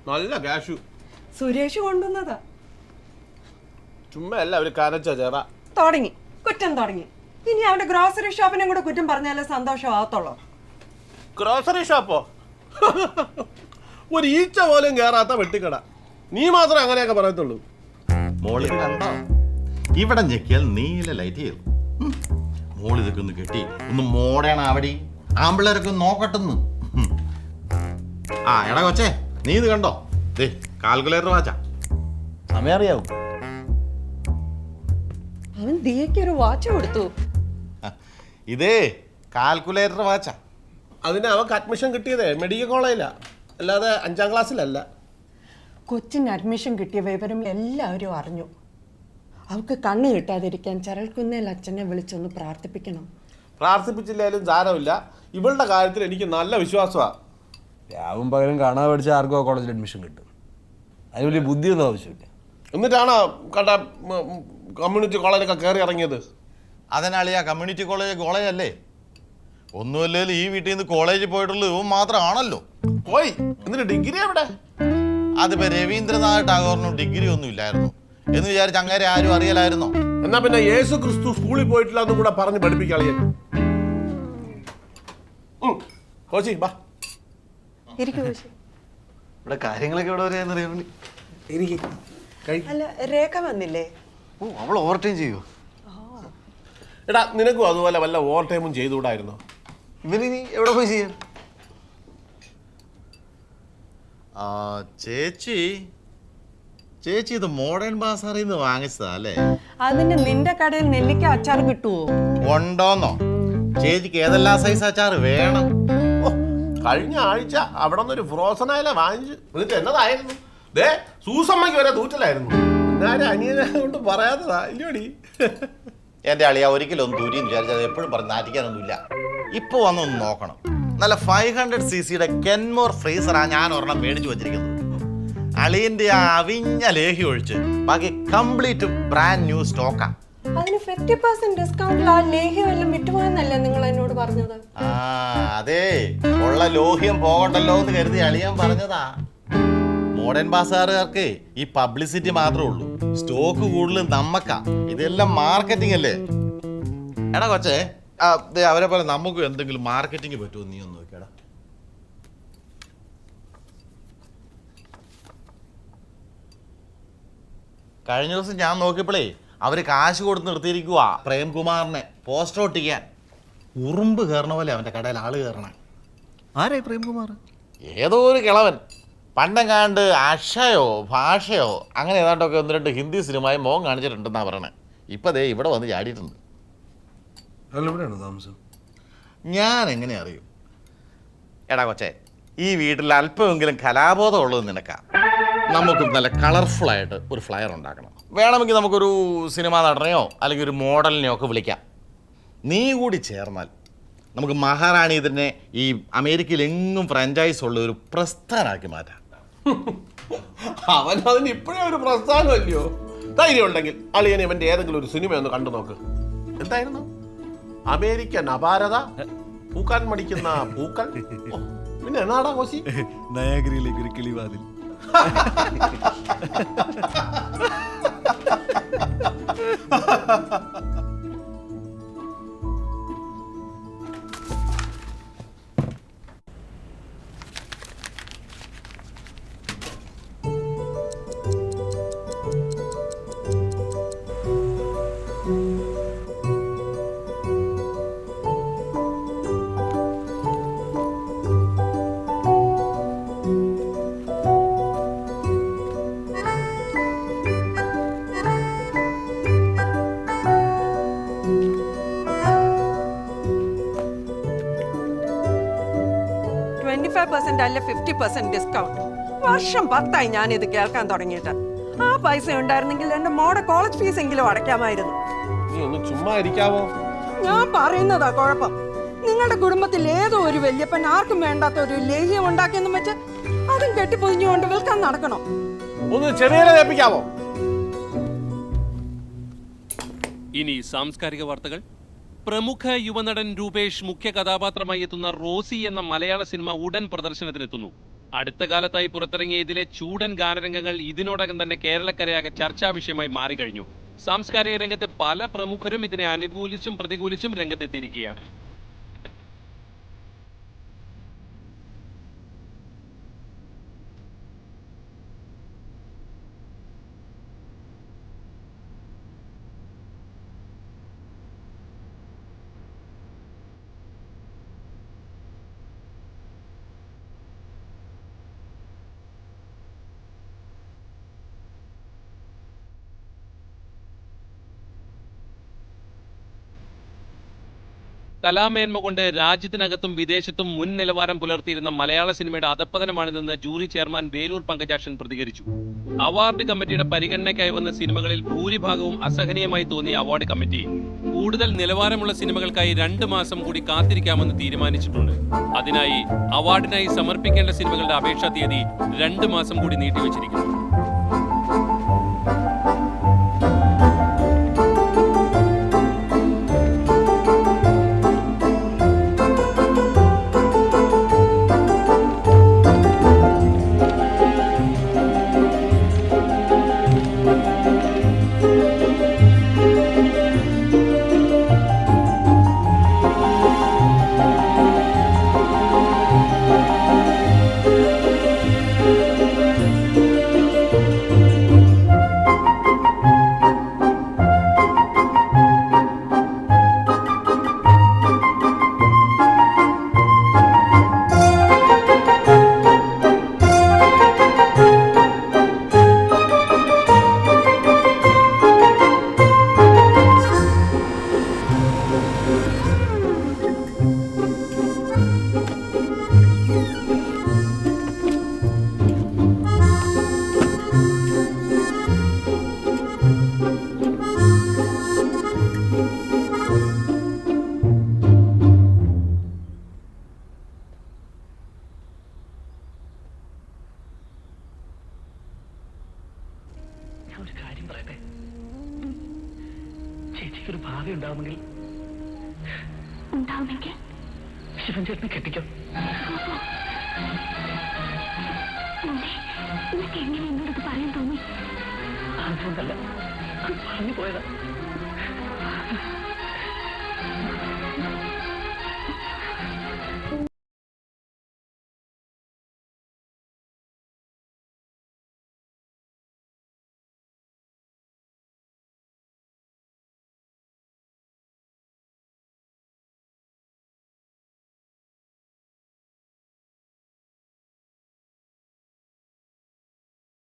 നല്ല ക്യാഷു. സുരേഷ് കൊണ്ടുവന്നതാ. ചുമ്മാ അല്ല അവര് കനച്ച ചേറ തുടങ്ങി കുറ്റം തുടങ്ങി. ഇനി അവന്റെ ഗ്രോസറി ഷോപ്പിനെ കൂടെ കുറ്റം പറഞ്ഞാലേ സന്തോഷമാകത്തുള്ളൂ. ഗ്രോസറി ഷോപ്പോ? ഒരു ഈച്ച പോലും കേറാത്ത വെട്ടിക്കട. നീ മാത്രമേ അങ്ങനെയൊക്കെ പറയത്തുള്ളൂ. മോളിത് കണ്ടോ? ഇവിടെ ഞെക്കിയാൽ നീല ലൈറ്റ് ചെയ്തു. മോളിതൊക്കെ ഒന്ന് കെട്ടി ഒന്ന് മോടേണ അവിടെ ആമ്പിള്ളേരൊക്കെ നോക്കട്ടെന്ന്. ആ എടാ കൊച്ചേ, നീ ഇത് കണ്ടോ? ദേ കാൽക്കുലേറ്റർ വാച്ചാ. സമയം അറിയാവും. അവൻ ദിയക്കൊരു വാച്ച് കൊടുത്തു. ഇതേ കാൽക്കുലേറ്റർ വാച്ചാ. അതിന് അവർക്ക് അഡ്മിഷൻ കിട്ടിയതേ മെഡിക്കൽ കോളേജിലാ, അല്ലാതെ 5ാം ക്ലാസ്സിലല്ല. കൊച്ചിന് അഡ്മിഷൻ കിട്ടിയ വിവരം എല്ലാവരും അറിഞ്ഞു. അവൾക്ക് കണ്ണ് കിട്ടാതിരിക്കാൻ ചരൽക്കുന്നേൽ അച്ഛനെ വിളിച്ചൊന്ന് പ്രാർത്ഥിപ്പിക്കണം. പ്രാർത്ഥിപ്പിച്ചില്ലാലും സാരമില്ല. ഇവളുടെ കാര്യത്തിൽ എനിക്ക് നല്ല വിശ്വാസമാണ്. രാവും പകലും കാണാതെ പഠിച്ച ആർക്കോ കോളേജിൽ അഡ്മിഷൻ കിട്ടും. അതിന് വലിയ ബുദ്ധിയൊന്നും ആവശ്യമില്ല. എന്നിട്ടാണോ കണ്ട കമ്മ്യൂണിറ്റി കോളേജൊക്കെ കയറി ഇറങ്ങിയത്? അതിനാളിയാ കമ്മ്യൂണിറ്റി കോളേജല്ലേ? ഒന്നുമല്ലേലും ഈ വീട്ടിൽ നിന്ന് കോളേജിൽ പോയിട്ടുള്ളത് ഇവൻ മാത്രമാണല്ലോ. പോയി. എന്നിട്ട് ഡിഗ്രി എവിടെ? അതിപ്പോ രവീന്ദ്രനാഥ് ടാഗോറിനും ഡിഗ്രി ഒന്നും ഇല്ലായിരുന്നു എന്ന് വിചാരിച്ച് അങ്ങനെ ആരും അറിയലായിരുന്നോ? എന്നാ പിന്നെ യേശു ക്രിസ്തു സ്കൂളിൽ പോയിട്ടില്ല എന്നും കൂടെ പറഞ്ഞ് പഠിപ്പിക്കളിയൻ. കോച്ചി ബാ. ഇവിടെ കാര്യങ്ങളൊക്കെ ഇവിടെ വരെയെന്നറിയാൻ വേണ്ടി. അല്ല, രേഖ വന്നില്ലേ? ഓ, അവൾ ഓവർ ടൈം ചെയ്യുമോ? എടാ നിനക്കും അതുപോലെ വല്ല ഓവർ ടൈമും ചെയ്തുകൂടായിരുന്നോ? ഇവനിനി എവിടെ പോയി ചെയ്യാൻ? ചേച്ചി ഇത് മോഡേൺ ബാസാറിൽ നിന്ന് വാങ്ങിച്ചതാ അല്ലേ? അതിന് നിന്റെ കടയിൽ നെല്ലിക്ക അച്ചാർ കിട്ടുവോ? ഉണ്ടോന്നോ? ചേച്ചിക്ക് ഏതെല്ലാം സൈസ് അച്ചാർ വേണം? കഴിഞ്ഞ ആഴ്ച അവിടെ നിന്നൊരു ഫ്രോസൺ ആയാലേ വാങ്ങിച്ചു. എന്നിട്ട് എന്നതായിരുന്നു? ദേ സൂസമ്മയ്ക്ക് വരെ തൂറ്റലായിരുന്നു. എന്നാലും അനിയനെ കൊണ്ട് പറയാത്തതാ ഇല്ലോടി. എൻ്റെ അളിയ ഒരിക്കലും ഒന്ന് ദൂരിന്ന് വിചാരിച്ചത് എപ്പോഴും പറഞ്ഞ് നാറ്റിക്കാനൊന്നുമില്ല. ഇപ്പോൾ വന്നൊന്ന് നോക്കണം. നല്ല 500cc കെൻമോർ ഫ്രീസറാണ് ഞാൻ ഒരെണ്ണം മേടിച്ചു വച്ചിരിക്കുന്നത്. അളിയൻ്റെ ആ അവിഞ്ഞ ലേഹി ഒഴിച്ച് ബാക്കി കംപ്ലീറ്റ് ബ്രാൻഡ് ന്യൂ സ്റ്റോക്കാ. അതിന് 50% ഡിസ്കൗണ്ടിൽ ആ ലേഹ്യം എല്ലാം വിട്ടുപോയെന്നല്ലേ നിങ്ങൾ എന്നോട് പറഞ്ഞത്? അതെ, ഉള്ള ലോഹ്യം പോകണ്ടല്ലോ എന്ന് കരുതി അളിയാൻ പറഞ്ഞതാ. മോഡേൺ ബാസാറുകാർക്ക് ഈ പബ്ലിസിറ്റി മാത്രമേ ഉള്ളൂ, സ്റ്റോക്ക് കൂടുതൽ നമ്മക്കാ. ഇതെല്ലാം മാർക്കറ്റിംഗ് അല്ലേ? എടാ കൊച്ചേ, അവരെ പോലെ നമുക്ക് എന്തെങ്കിലും മാർക്കറ്റിംഗ് പറ്റുമോ? നീ ഒന്ന് നോക്കിയടാ. കഴിഞ്ഞ ദിവസം ഞാൻ നോക്കിയപ്പോഴേ അവര് കാശ് കൊടുത്ത് നിർത്തിയിരിക്കുക പ്രേംകുമാറിനെ പോസ്റ്റർ ഒട്ടിക്കാൻ. ഉറുമ്പ് കയറണ പോലെ അവന്റെ കടയിൽ ആള് കയറണ. ആരായി പ്രേംകുമാർ? ഏതോ ഒരു കിളവൻ പണ്ടെങ്ങാണ്ട് അക്ഷയോ ഭാഷയോ അങ്ങനെ ഏതാണ്ടൊക്കെ 1-2 ഹിന്ദി സിനിമയും മോൻ കാണിച്ചിട്ടുണ്ടെന്നാ പറയണേ. ഇപ്പൊ ദേ ഇവിടെ വന്ന് ചാടിയിട്ടുണ്ട്. താമസം ഞാൻ എങ്ങനെ അറിയും? എടാ കൊച്ചേ, ഈ വീട്ടിൽ അല്പമെങ്കിലും കലാബോധം ഉള്ളത് നിനക്കാ. നമുക്ക് നല്ല കളർഫുൾ ആയിട്ട് ഒരു ഫ്ലയർ ഉണ്ടാക്കണം. വേണമെങ്കിൽ നമുക്കൊരു സിനിമാ നടനെയോ അല്ലെങ്കിൽ ഒരു മോഡലിനെയോ ഒക്കെ വിളിക്കാം. നീ കൂടി ചേർന്നാൽ നമുക്ക് മഹാറാണി ഇതിനെ ഈ അമേരിക്കയിൽ എങ്ങും ഫ്രാഞ്ചൈസ് ഉള്ള ഒരു പ്രസ്ഥാനമാക്കി മാറ്റാം. അവൻ അതിന് ഇപ്പോഴേ ഒരു പ്രസ്ഥാനമല്ലയോ? ധൈര്യം ഉണ്ടെങ്കിൽ അളിയൻ ഇവന്റെ ഏതെങ്കിലും ഒരു സിനിമ ഒന്ന് കണ്ടു നോക്ക്. എന്തായിരുന്നു? അമേരിക്കൻ അപാരത, പൂക്കാൻ മടിക്കുന്ന പൂക്കൾ. പിന്നെ എന്നാടാ കോശി? നയാഗരിയിലേക്ക് ഒരു കിളിവാതിൽ. അല്ല 50% ഡിസ്കൗണ്ട്. വർഷം 10ആയി ഞാനിത് കേൾക്കാൻ തുടങ്ങിയിട്ട്. ആ പൈസ ഉണ്ടായിരുന്നെങ്കിൽ എന്റെ മോടെ കോളേജ് ഫീസ് എങ്കിലും അടയ്ക്കാമായിരുന്നു. നീ ഒന്ന് ചുമ്മാ ഇരിക്കാവോ? ഞാൻ പറയുന്നതാ കുഴപ്പം. നിങ്ങളുടെ കുടുംബത്തിൽ ഏതോ ഒരു വല്യപ്പൻ ആർക്കും വേണ്ടാത്ത ഒരു ലേഹ്യം ഉണ്ടാക്കിയെന്നും വെച്ച് അതും കെട്ടിപ്പൊതിഞ്ഞുകൊണ്ട് വിൽക്കാൻ നടക്കണം. ഒന്ന് ചെറിയ കേൾപ്പിക്കാവോ? ഇനി സാംസ്കാരിക വാർത്തകൾ. പ്രമുഖ യുവനടൻ രൂപേഷ് മുഖ്യ കഥാപാത്രമായി എത്തുന്ന റോസി എന്ന മലയാള സിനിമ ഉടൻ പ്രദർശനത്തിനെത്തുന്നു. അടുത്ത കാലത്തായി പുറത്തിറങ്ങിയ ഇതിലെ ചൂടൻ ഗാനരംഗങ്ങൾ ഇതിനോടകം തന്നെ കേരളക്കരയാകെ ചർച്ചാ വിഷയമായി മാറിക്കഴിഞ്ഞു. സാംസ്കാരിക രംഗത്തെ പല പ്രമുഖരും ഇതിനെ അനുകൂലിച്ചും പ്രതികൂലിച്ചും രംഗത്തെത്തിയിരിക്കുകയാണ്. കലാമേന്മ കൊണ്ട് രാജ്യത്തിനകത്തും വിദേശത്തും മുൻ നിലവാരം പുലർത്തിയിരുന്ന മലയാള സിനിമയുടെ അധപ്പതനമാണിതെന്ന് ജൂറി ചെയർമാൻ വേലൂർ പങ്കജാക്ഷൻ പ്രതികരിച്ചു. അവാർഡ് കമ്മിറ്റിയുടെ പരിഗണനയ്ക്കായി വന്ന സിനിമകളിൽ ഭൂരിഭാഗവും അസഹനീയമായി തോന്നിയ അവാർഡ് കമ്മിറ്റി കൂടുതൽ നിലവാരമുള്ള സിനിമകൾക്കായി 2 മാസം കൂടി കാത്തിരിക്കാമെന്ന് തീരുമാനിച്ചിട്ടുണ്ട്. അതിനായി അവാർഡിനായി സമർപ്പിക്കേണ്ട സിനിമകളുടെ അപേക്ഷാ തീയതി 2 മാസം കൂടി നീട്ടിവച്ചിരിക്കുന്നു. ഒരു കാര്യം പറയട്ടെ, ചേച്ചിക്കൊരു ഭാവി ഉണ്ടാവുമെങ്കിൽ ശിവൻ ചേട്ടനെ കെട്ടിക്കോ. എങ്ങനെ എന്നോട് പറയാൻ തോന്നി? അതുകൊണ്ടല്ല, പറഞ്ഞു പോയതാ.